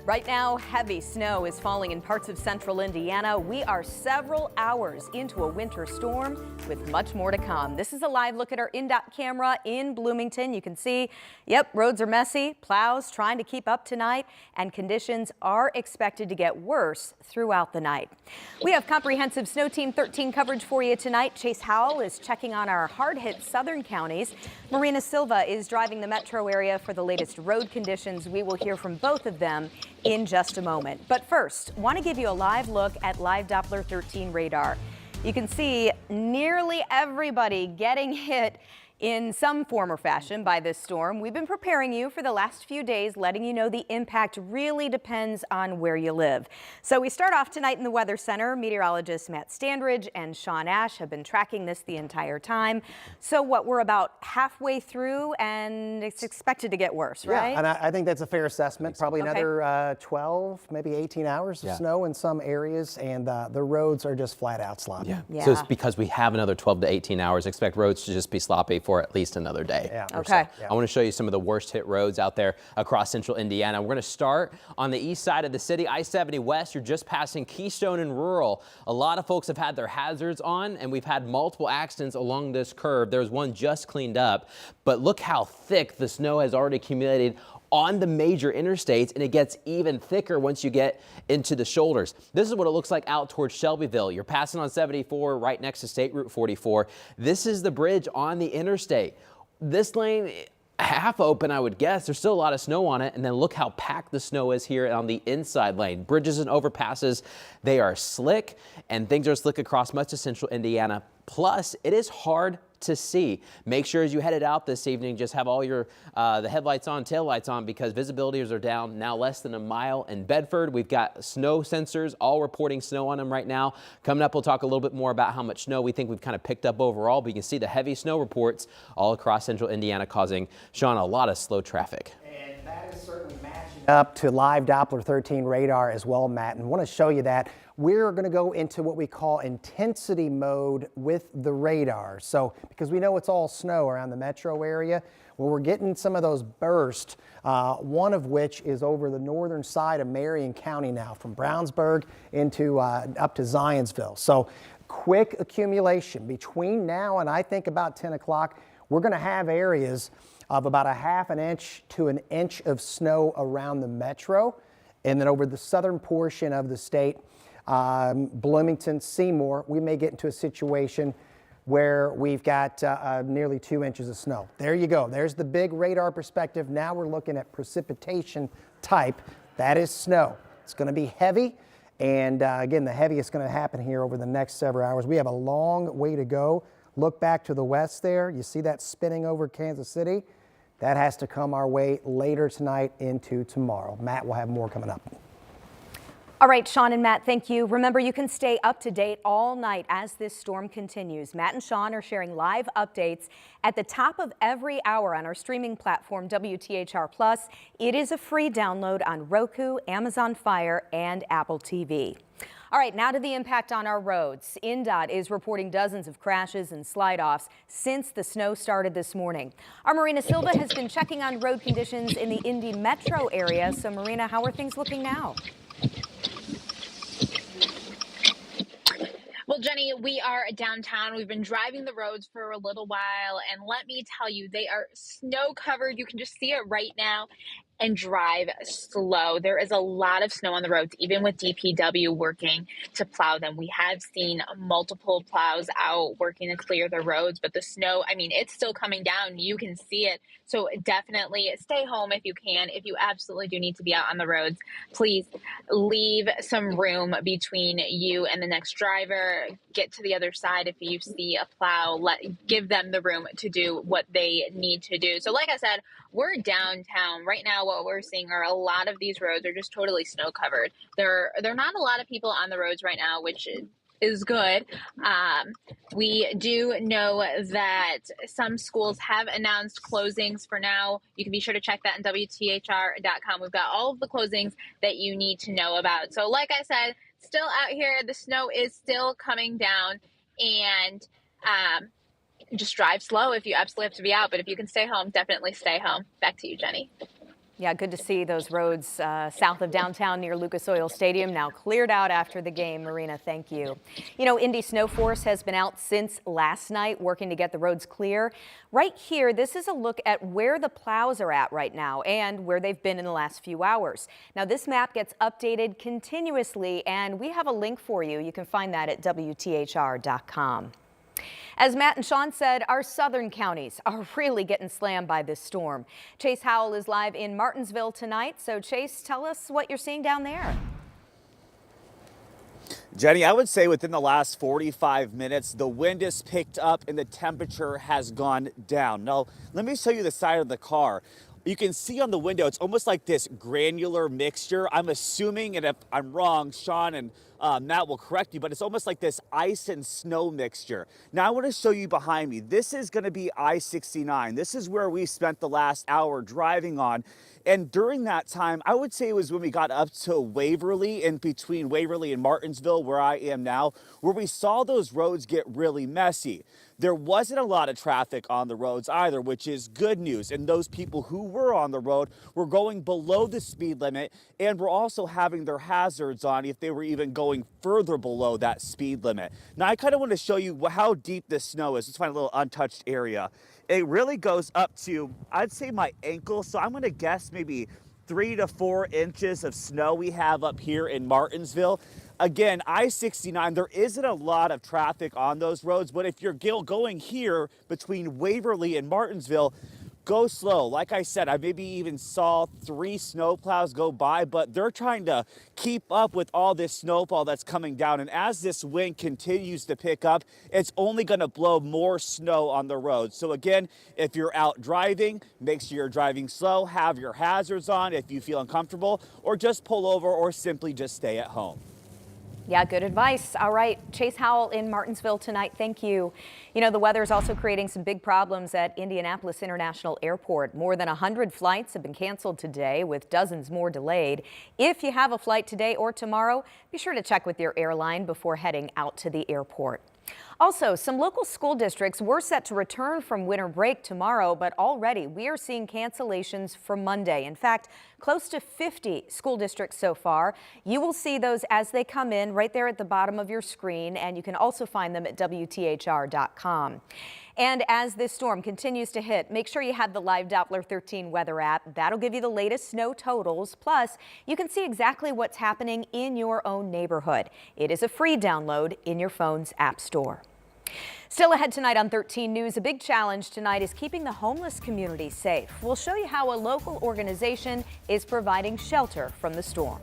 Right now, heavy snow is falling in parts of central Indiana. We are several hours into a winter storm with much more to come. This is a live look at our INDOT camera in Bloomington. You can see, roads are messy, plows trying to keep up tonight, and conditions are expected to get worse throughout the night. We have comprehensive Snow Team 13 coverage for you tonight. Chase Howell is checking on our hard-hit southern counties. Marina Silva is driving the metro area for the latest road conditions. We will hear from both of them in just a moment. But first, want to give you a live look at live Doppler 13 radar. You can see nearly everybody getting hit in some form or fashion by this storm. We've been preparing you for the last few days, letting you know the impact really depends on where you live. So we start off tonight in the Weather Center. Meteorologists Matt Standridge and Sean Ash have been tracking this the entire time. So we're about halfway through, and it's expected to get worse, right? Yeah, and I think that's a fair assessment. Probably another 12, maybe 18 hours of snow in some areas, and the roads are just flat out sloppy. Yeah. So it's because we have another 12 to 18 hours. Expect roads to just be sloppy for at least another day. Yeah. Okay. So. I want to show you some of the worst hit roads out there across central Indiana. We're going to start on the east side of the city, I-70 West. You're just passing Keystone and Rural. A lot of folks have had their hazards on, and we've had multiple accidents along this curve. There's one just cleaned up, but look how thick the snow has already accumulated on the major interstates, and it gets even thicker once you get into the shoulders. This is what it looks like out towards Shelbyville. You're passing on 74 right next to State Route 44. This is the bridge on the interstate. This lane, half open, I would guess. There's still a lot of snow on it, and then look how packed the snow is here on the inside lane. Bridges and overpasses, they are slick, and things are slick across much of central Indiana. Plus, it is hard to see. Make sure as you headed out this evening, just have all your the headlights on, tail lights on, because visibilities are down now less than a mile in Bedford. We've got snow sensors all reporting snow on them right now. Coming up, we'll talk a little bit more about how much snow we think we've kind of picked up overall, but you can see the heavy snow reports all across central Indiana causing, Sean, a lot of slow traffic. And that is certainly matching up to live Doppler 13 radar as well, Matt, and I want to show you that. We're going to go into what we call intensity mode with the radar. So, because we know it's all snow around the metro area, well, we're getting some of those bursts, one of which is over the northern side of Marion County now, from Brownsburg into up to Zionsville. So, quick accumulation between now and I think about 10 o'clock. We're going to have areas of about a half an inch to an inch of snow around the metro, and then over the southern portion of the state, Bloomington, Seymour, we may get into a situation where we've got nearly 2 inches of snow. There you go. There's the big radar perspective. Now we're looking at precipitation type. That is snow. It's going to be heavy. And again, the heaviest is going to happen here over the next several hours. We have a long way to go. Look back to the west there. You see that spinning over Kansas City? That has to come our way later tonight into tomorrow. Matt will have more coming up. All right, Sean and Matt, thank you. Remember, you can stay up to date all night as this storm continues. Matt and Sean are sharing live updates at the top of every hour on our streaming platform, WTHR Plus. It is a free download on Roku, Amazon Fire, and Apple TV. All right, now to the impact on our roads. INDOT is reporting dozens of crashes and slide-offs since the snow started this morning. Our Marina Silva has been checking on road conditions in the Indy metro area. So, Marina, how are things looking now? Well, Jenny, we are downtown. We've been driving the roads for a little while, and let me tell you, they are snow covered. You can just see it right now. And drive slow. There is a lot of snow on the roads, even with DPW working to plow them. We have seen multiple plows out working to clear the roads, but the snow, I mean, it's still coming down. You can see it. So definitely stay home if you can. If you absolutely do need to be out on the roads, please leave some room between you and the next driver. Get to the other side if you see a plow. Give them the room to do what they need to do. So like I said, we're downtown right now. What we're seeing are a lot of these roads are just totally snow covered. There are not a lot of people on the roads right now, which is good. We do know that some schools have announced closings for now. You can be sure to check that on WTHR.com. We've got all of the closings that you need to know about. So like I said, still out here, the snow is still coming down, and just drive slow if you absolutely have to be out. But if you can stay home, definitely stay home. Back to you, Jenny. Yeah, good to see those roads south of downtown near Lucas Oil Stadium now cleared out after the game. Marina, thank you. You know, Indy Snow Force has been out since last night working to get the roads clear. Right here, this is a look at where the plows are at right now and where they've been in the last few hours. Now, this map gets updated continuously, and we have a link for you. You can find that at WTHR.com. As Matt and Sean said, our southern counties are really getting slammed by this storm. Chase Howell is live in Martinsville tonight. So Chase, tell us what you're seeing down there. Jenny, I would say within the last 45 minutes, the wind has picked up and the temperature has gone down. Now, let me show you the side of the car. You can see on the window, it's almost like this granular mixture. I'm assuming, and if I'm wrong, Sean and Matt will correct me, but it's almost like this ice and snow mixture. Now I want to show you behind me. This is going to be I-69. This is where we spent the last hour driving on. And during that time, I would say it was when we got up to Waverly, in between Waverly and Martinsville, where I am now, where we saw those roads get really messy. There wasn't a lot of traffic on the roads either, which is good news. And those people who were on the road were going below the speed limit and were also having their hazards on if they were even going further below that speed limit. Now, I kind of want to show you how deep this snow is. Let's find a little untouched area. It really goes up to, I'd say, my ankle. So I'm going to guess maybe 3 to 4 inches of snow we have up here in Martinsville. Again, I-69, there isn't a lot of traffic on those roads, but if you're going here between Waverly and Martinsville, go slow. Like I said, I maybe even saw 3 snowplows go by, but they're trying to keep up with all this snowfall that's coming down. And as this wind continues to pick up, it's only going to blow more snow on the road. So again, if you're out driving, make sure you're driving slow, have your hazards on if you feel uncomfortable, or just pull over or simply just stay at home. Yeah, good advice. All right, Chase Howell in Martinsville tonight. Thank you. You know, the weather is also creating some big problems at Indianapolis International Airport. More than 100 flights have been canceled today, with dozens more delayed. If you have a flight today or tomorrow, be sure to check with your airline before heading out to the airport. Also, some local school districts were set to return from winter break tomorrow, but already we are seeing cancellations for Monday. In fact, close to 50 school districts so far. You will see those as they come in right there at the bottom of your screen, and you can also find them at WTHR.com. And as this storm continues to hit, make sure you have the live Doppler 13 weather app. That'll give you the latest snow totals. Plus, you can see exactly what's happening in your own neighborhood. It is a free download in your phone's app store. Still ahead tonight on 13 News, a big challenge tonight is keeping the homeless community safe. We'll show you how a local organization is providing shelter from the storm.